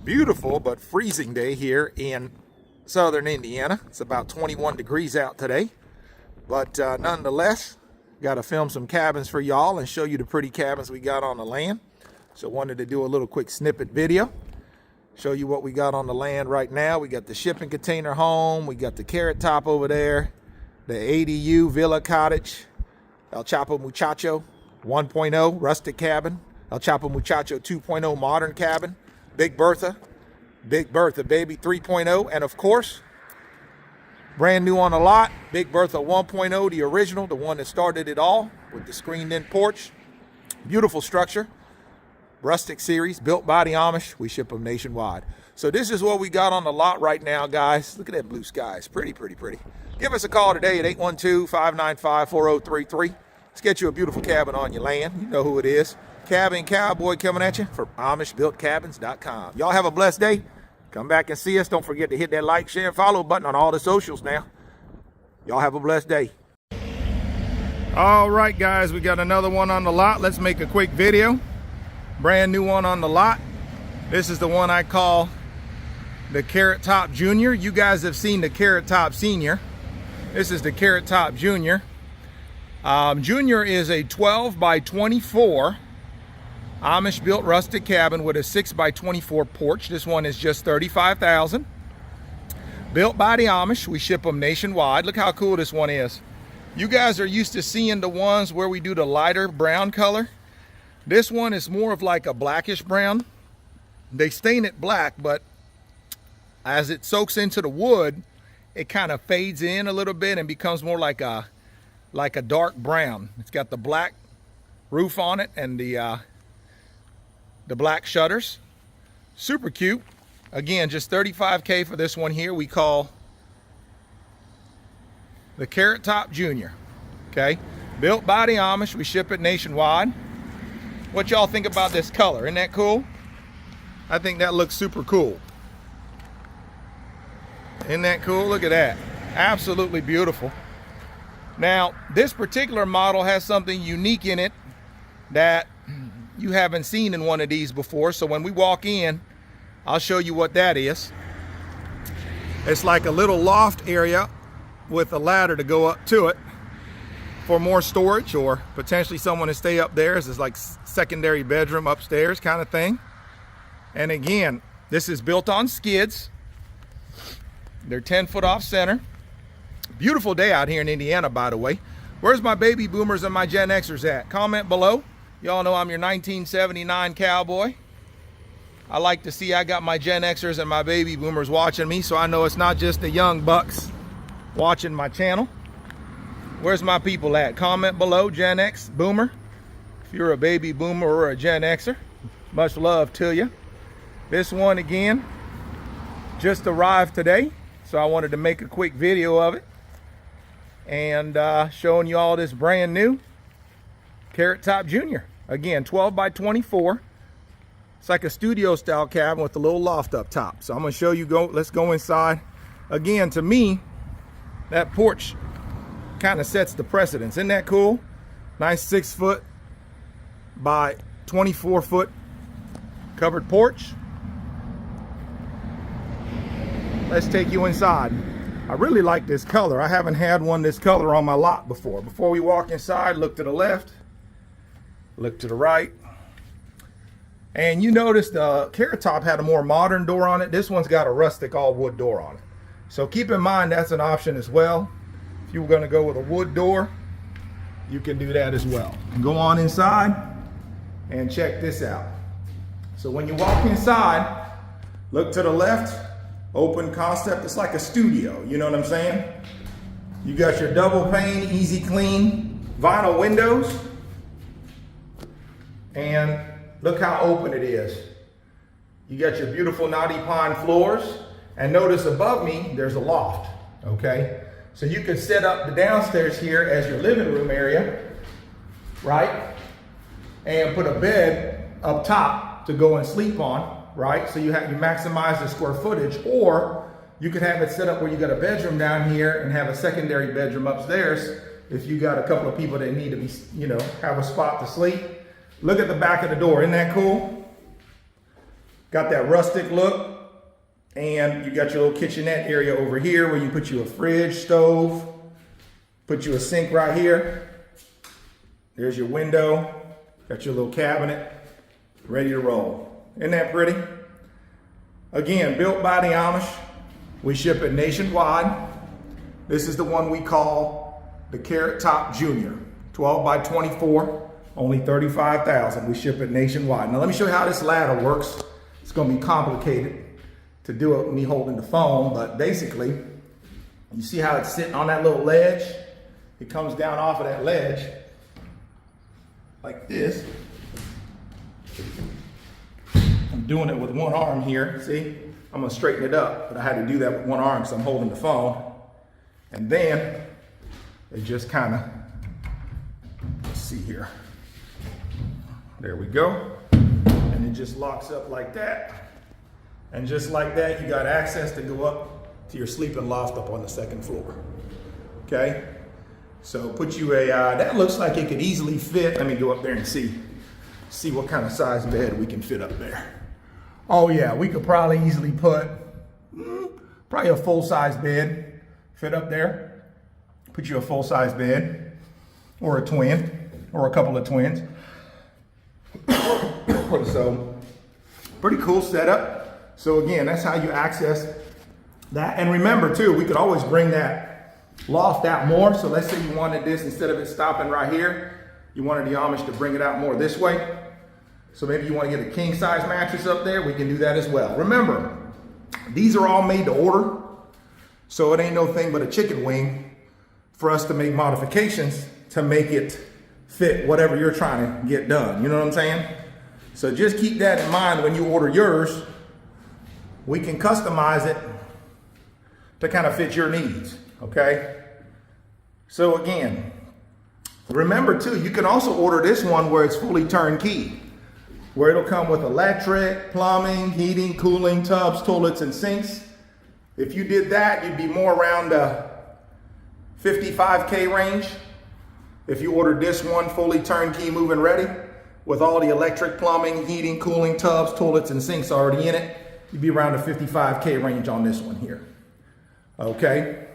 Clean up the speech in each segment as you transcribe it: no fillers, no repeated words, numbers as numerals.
Beautiful but freezing day here in southern Indiana. It's about 21 degrees out today, but nonetheless, got to film some cabins for y'all and show you the pretty cabins we got on the land. So wanted to do a little quick snippet video, show you what we got on the land right now. We got the shipping container home, we got the Carrot Top over there, the ADU Villa Cottage, El Chapo Muchacho 1.0 rustic cabin, El Chapo Muchacho 2.0 modern cabin, Big Bertha baby 3.0, and of course, brand new on the lot, Big Bertha 1.0, the original, the one that started it all with the screened-in porch. Beautiful structure, rustic series, built by the Amish. We ship them nationwide. So this is what we got on the lot right now, guys. Look at that blue sky. It's pretty. Give us a call today at 812-595-4033. Let's get you a beautiful cabin on your land. You know who it is. Cabin Cowboy coming at you from AmishBuiltCabins.com. Y'all have a blessed day. Come back and see us. Don't forget to hit that like, share, and follow button on all the socials now. Y'all have a blessed day. All right, guys, we got another one on the lot. Let's make a quick video. Brand new one on the lot. This is the one I call the Carrot Top Junior. You guys have seen the Carrot Top Senior. This is the Carrot Top Junior. Junior is a 12 by 24 Amish built rustic cabin with a 6 by 24 porch. This one is just $35,000. Built by the Amish. We ship them nationwide. Look how cool this one is. You guys are used to seeing the ones where we do the lighter brown color. This one is more of like a blackish brown. They stain it black, but as it soaks into the wood, it kind of fades in a little bit and becomes more like a dark brown. It's got the black roof on it and the black shutters. Super cute. Again, just $35K for this one here. We call the Carrot Top Junior. Okay, built by the Amish. We ship it nationwide. What y'all think about this color? Isn't that cool? I think that looks super cool. Isn't that cool? Look at that. Absolutely beautiful. Now, this particular model has something unique in it that you haven't seen in one of these before. So when we walk in, I'll show you what that is. It's like a little loft area with a ladder to go up to it for more storage, or potentially someone to stay up there. This is like secondary bedroom upstairs kind of thing. And again, this is built on skids. They're 10 foot off center. Beautiful day out here in Indiana, by the way. Where's my baby boomers and my Gen Xers at? Comment below. Y'all know I'm your 1979 cowboy. I like to see I got my Gen Xers and my baby boomers watching me, so I know it's not just the young bucks watching my channel. Where's my people at? Comment below, Gen X boomer. If you're a baby boomer or a Gen Xer, much love to you. This one again just arrived today, so I wanted to make a quick video of it and showing you all this brand new Carrot Top Junior. Again, 12 by 24. It's like a studio style cabin with a little loft up top. So I'm gonna show you, let's go inside. Again, to me, that porch kind of sets the precedence. Isn't that cool? Nice 6 foot by 24 foot covered porch. Let's take you inside. I really like this color. I haven't had one this color on my lot before. Before we walk inside, look to the left, look to the right. And you notice the Carrot Top had a more modern door on it. This one's got a rustic all wood door on it. So keep in mind that's an option as well. If you were gonna go with a wood door, you can do that as well. Go on inside and check this out. So when you walk inside, look to the left, open concept. It's like a studio, you know what I'm saying? You got your double pane, easy clean vinyl windows. And look how open it is. You got your beautiful knotty pine floors. And notice above me, there's a loft, okay? So you could set up the downstairs here as your living room area, right? And put a bed up top to go and sleep on, right? So you maximize the square footage, or you could have it set up where you got a bedroom down here and have a secondary bedroom upstairs if you got a couple of people that need to be, you know, have a spot to sleep. Look at the back of the door. Isn't that cool? Got that rustic look. And you got your little kitchenette area over here where you put you a fridge, stove, put you a sink right here. There's your window. Got your little cabinet ready to roll. Isn't that pretty? Again, built by the Amish. We ship it nationwide. This is the one we call the Carrot Top Junior. 12 by 24, only $35,000. We ship it nationwide. Now let me show you how this ladder works. It's gonna be complicated to do it with me holding the phone, but basically, you see how it's sitting on that little ledge? It comes down off of that ledge like this. I'm doing it with one arm here, see? I'm gonna straighten it up, but I had to do that with one arm because I'm holding the phone. And then, it just kinda, let's see here. There we go. And it just locks up like that. And just like that, you got access to go up to your sleeping loft up on the second floor. Okay? So put you a, that looks like it could easily fit. Let me go up there and see what kind of size bed we can fit up there. Oh yeah, we could probably easily put probably a full-size bed fit up there. Put you a full-size bed or a twin or a couple of twins. So pretty cool setup. So again, that's how you access that. And remember too, we could always bring that loft out more. So let's say you wanted this, instead of it stopping right here, you wanted the Amish to bring it out more this way. So maybe you want to get a king size mattress up there, we can do that as well. Remember, these are all made to order. So it ain't no thing but a chicken wing for us to make modifications to make it fit whatever you're trying to get done. You know what I'm saying? So just keep that in mind when you order yours. We can customize it to kind of fit your needs, okay? So again, remember too, you can also order this one where it's fully turnkey, where it'll come with electric, plumbing, heating, cooling, tubs, toilets, and sinks. If you did that, you'd be more around the 55K range. If you ordered this one fully turnkey, move-in ready, with all the electric, plumbing, heating, cooling, tubs, toilets, and sinks already in it, you'd be around the 55K range on this one here. Okay.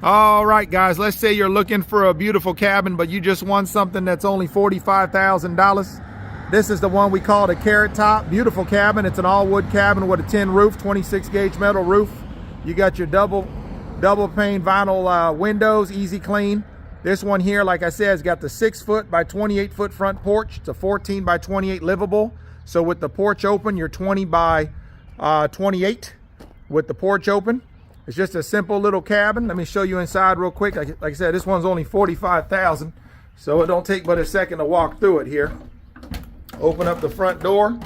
All right, guys, let's say you're looking for a beautiful cabin, but you just want something that's only $45,000. This is the one we call the Carrot Top. Beautiful cabin. It's an all wood cabin with a tin roof, 26 gauge metal roof. You got your double pane vinyl windows, easy clean. This one here, like I said, has got the 6 foot by 28 foot front porch. It's a 14 by 28 livable. So with the porch open, you're 20 by 28 with the porch open. It's just a simple little cabin. Let me show you inside real quick. Like I said, this one's only $45,000, so it don't take but a second to walk through it here. Open up the front door,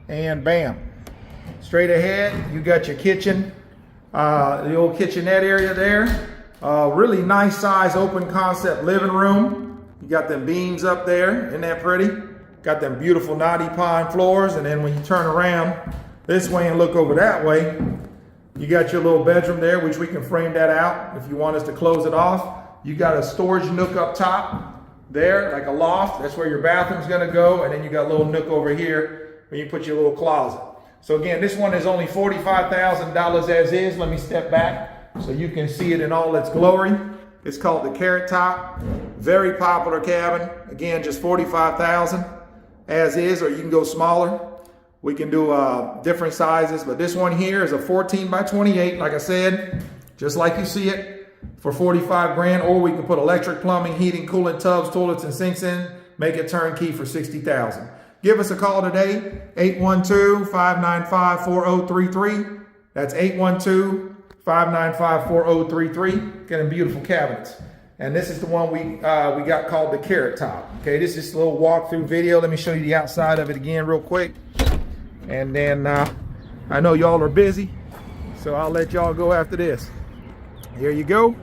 and bam. Straight ahead, you got your kitchen, the old kitchenette area there. Really nice size open concept living room. You got them beams up there, isn't that pretty? Got them beautiful knotty pine floors, and then when you turn around this way and look over that way, you got your little bedroom there, which we can frame that out if you want us to close it off. You got a storage nook up top there, like a loft. That's where your bathroom's gonna go, and then you got a little nook over here where you put your little closet. So again, this one is only $45,000 as is. Let me step back so you can see it in all its glory. It's called the Carrot Top. Very popular cabin. Again, just $45,000 as is, or you can go smaller. We can do different sizes, but this one here is a 14 by 28, like I said, just like you see it, for 45 grand, or we can put electric, plumbing, heating, cooling, tubs, toilets, and sinks in, make it turnkey for $60,000. Give us a call today, 812-595-4033. That's 812-595-4033. Getting beautiful cabinets. And this is the one we got called the Carrot Top. Okay, this is just a little walkthrough video. Let me show you the outside of it again real quick. And then I know y'all are busy, so I'll let y'all go after this. Here you go.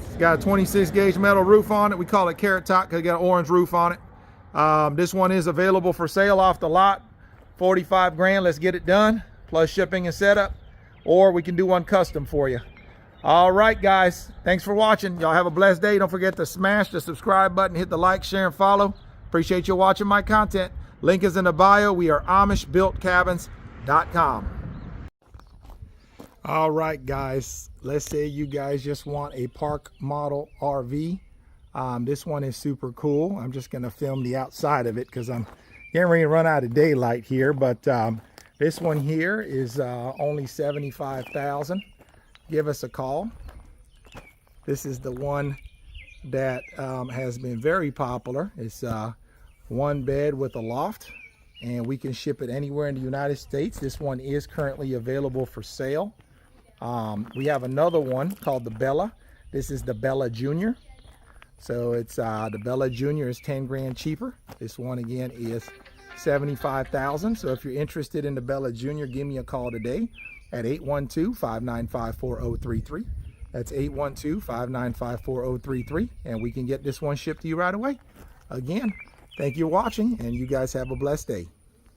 It's got a 26 gauge metal roof on it. We call it Carrot Top because it got an orange roof on it. This one is available for sale off the lot. 45 grand, let's get it done, plus shipping and setup. Or we can do one custom for you. All right, guys, thanks for watching. Y'all have a blessed day. Don't forget to smash the subscribe button, hit the like, share, and follow. Appreciate you watching my content. Link is in the bio. We are AmishBuiltCabins.com. All right, guys, let's say you guys just want a park model RV. This one is super cool. I'm just gonna film the outside of it because I'm getting ready to run out of daylight here, but this one here is only $75,000. Give us a call. This is the one that has been very popular. It's one bed with a loft, and we can ship it anywhere in the United States. This one is currently available for sale. We have another one called the Bella. This is the Bella Junior. So it's the Bella Junior is 10 grand cheaper. This one again is $75,000. So if you're interested in the Bella Junior, give me a call today at 812-595-4033. That's 812-595-4033, and we can get this one shipped to you right away. Again, thank you for watching, and you guys have a blessed day.